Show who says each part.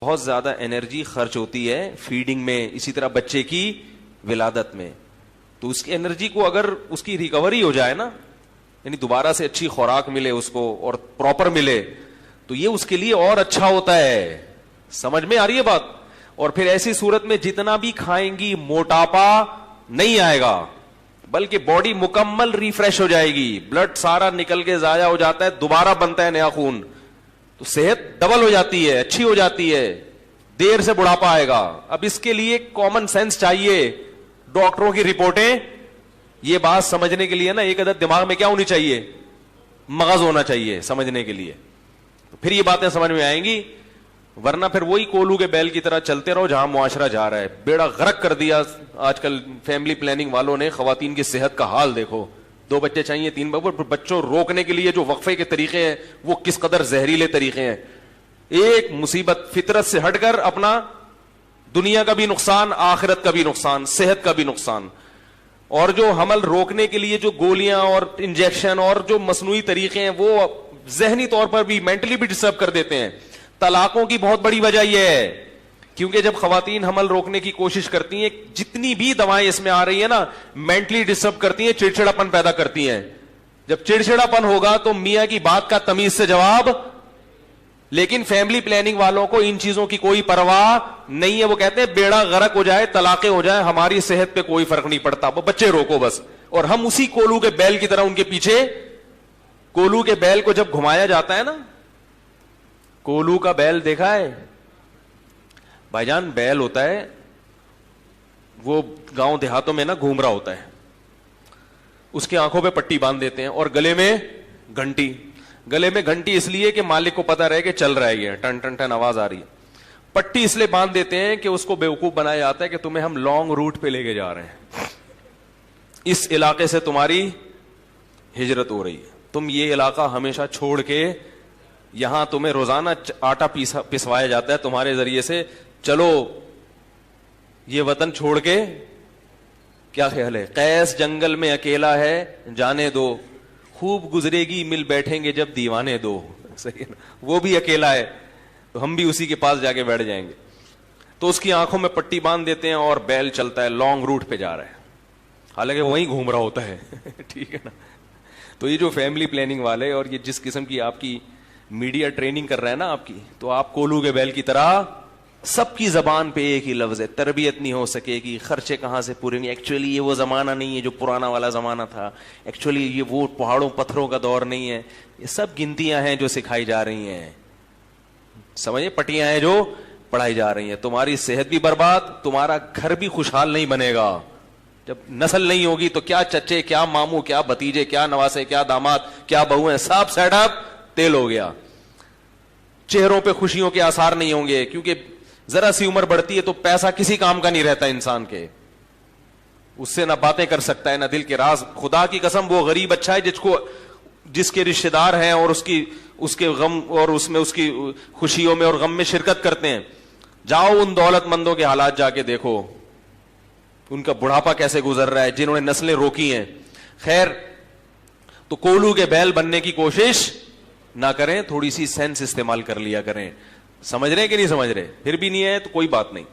Speaker 1: بہت زیادہ انرجی خرچ ہوتی ہے فیڈنگ میں، اسی طرح بچے کی ولادت میں. تو اس کی انرجی کو اگر اس کی ریکوری ہو جائے نا، یعنی دوبارہ سے اچھی خوراک ملے اس کو اور پراپر ملے، تو یہ اس کے لیے اور اچھا ہوتا ہے. سمجھ میں آ رہی ہے بات؟ اور پھر ایسی صورت میں جتنا بھی کھائیں گی موٹاپا نہیں آئے گا، بلکہ باڈی مکمل ریفریش ہو جائے گی، بلڈ سارا نکل کے ضائع ہو جاتا ہے، دوبارہ بنتا ہے نیا خون، تو صحت ڈبل ہو جاتی ہے، اچھی ہو جاتی ہے، دیر سے بڑھاپا آئے گا. اب اس کے لیے کامن سینس چاہیے، ڈاکٹروں کی رپورٹیں. یہ بات سمجھنے کے لیے نا ایک عدد دماغ میں کیا ہونی چاہیے؟ مغز ہونا چاہیے سمجھنے کے لیے. پھر یہ باتیں سمجھ میں آئیں گی، ورنہ پھر وہی کولو کے بیل کی طرح چلتے رہو جہاں معاشرہ جا رہا ہے. بیڑا غرق کر دیا آج کل فیملی پلاننگ والوں نے. خواتین کی صحت کا حال دیکھو، 2 بچے چاہیے 3 بچوں روکنے کے لیے جو وقفے کے طریقے ہیں وہ کس قدر زہریلے طریقے ہیں. ایک مصیبت، فطرت سے ہٹ کر اپنا دنیا کا بھی نقصان، آخرت کا بھی نقصان، صحت کا بھی نقصان. اور جو حمل روکنے کے لیے جو گولیاں اور انجیکشن اور جو مصنوعی طریقے ہیں وہ ذہنی طور پر بھی، مینٹلی بھی ڈسٹرب کر دیتے ہیں. طلاقوں کی بہت بڑی وجہ یہ ہے، کیونکہ جب خواتین حمل روکنے کی کوشش کرتی ہیں، جتنی بھی دوائیں اس میں آ رہی ہیں نا، مینٹلی ڈسٹرب کرتی ہیں، چڑچڑاپن پیدا کرتی ہیں. جب چڑچڑاپن ہوگا تو میاں کی بات کا تمیز سے جواب. لیکن فیملی پلاننگ والوں کو ان چیزوں کی کوئی پرواہ نہیں ہے. وہ کہتے ہیں بیڑا غرق ہو جائے، طلاقیں ہو جائیں، ہماری صحت پہ کوئی فرق نہیں پڑتا، وہ بچے روکو بس. اور ہم اسی کولو کے بیل کی طرح ان کے پیچھے. کولو کے بیل کو جب گھمایا جاتا ہے نا، کولو کا بیل دیکھا ہے بھائی جان؟ بیل ہوتا ہے وہ گاؤں دیہاتوں میں نا گھوم رہا ہوتا ہے، اس کی آنکھوں پہ پٹی باندھ دیتے ہیں اور گلے میں گھنٹی. گلے میں گھنٹی اس لیے کہ مالک کو پتا رہے کہ چل رہا ہے، یہ ٹن ٹن ٹن آواز آ رہی ہے. پٹی اس لیے باندھ دیتے ہیں کہ اس کو بیوقوف بنایا جاتا ہے کہ تمہیں ہم لانگ روٹ پہ لے کے جا رہے ہیں، اس علاقے سے تمہاری ہجرت ہو رہی ہے، تم یہ علاقہ ہمیشہ چھوڑ کے، یہاں تمہیں روزانہ آٹا پسوایا جاتا ہے تمہارے ذریعے سے، چلو یہ وطن چھوڑ کے. کیا خیال ہے؟ قیس جنگل میں اکیلا ہے، جانے دو، خوب گزرے گی مل بیٹھیں گے جب دیوانے دو. صحیح ہے نا؟ وہ بھی اکیلا ہے تو ہم بھی اسی کے پاس جا کے بیٹھ جائیں گے. تو اس کی آنکھوں میں پٹی باندھ دیتے ہیں اور بیل چلتا ہے، لانگ روٹ پہ جا رہا ہے، حالانکہ وہیں گھوم رہا ہوتا ہے. ٹھیک ہے نا؟ تو یہ جو فیملی پلاننگ والے اور یہ جس قسم کی آپ کی میڈیا ٹریننگ کر رہا ہے نا آپ کی، تو آپ کولو کے بیل کی طرح سب کی زبان پہ ایک ہی لفظ ہے، تربیت نہیں ہو سکے گی، خرچے کہاں سے پورے نہیں. ایکچولی یہ وہ زمانہ نہیں ہے جو پرانا والا زمانہ تھا، ایکچولی یہ وہ پہاڑوں پتھروں کا دور نہیں ہے. یہ سب گنتیاں ہیں جو سکھائی جا رہی ہیں، سمجھے؟ پٹیاں ہیں جو پڑھائی جا رہی ہیں. تمہاری صحت بھی برباد، تمہارا گھر بھی خوشحال نہیں بنے گا. جب نسل نہیں ہوگی تو کیا چچے، کیا ماموں، کیا بھتیجے، کیا نواسے، کیا داماد، کیا بہو ہیں، سب سیٹ اپ تیل ہو گیا. چہروں پہ خوشیوں کے آثار نہیں ہوں گے، کیونکہ ذرا سی عمر بڑھتی ہے تو پیسہ کسی کام کا نہیں رہتا انسان کے، اس سے نہ باتیں کر سکتا ہے نہ دل کے راز. خدا کی قسم وہ غریب اچھا ہے جس کے رشتے دار ہیں اور اس کے غم اور اس میں اس کی خوشیوں میں اور غم میں شرکت کرتے ہیں. جاؤ ان دولت مندوں کے حالات جا کے دیکھو، ان کا بڑھاپا کیسے گزر رہا ہے جنہوں نے نسلیں روکی ہیں. خیر، تو کولو کے بیل بننے کی کوشش نہ کریں، تھوڑی سی سینس استعمال کر لیا کریں. سمجھ رہے کہ نہیں سمجھ رہے؟ پھر بھی نہیں ہے تو کوئی بات نہیں.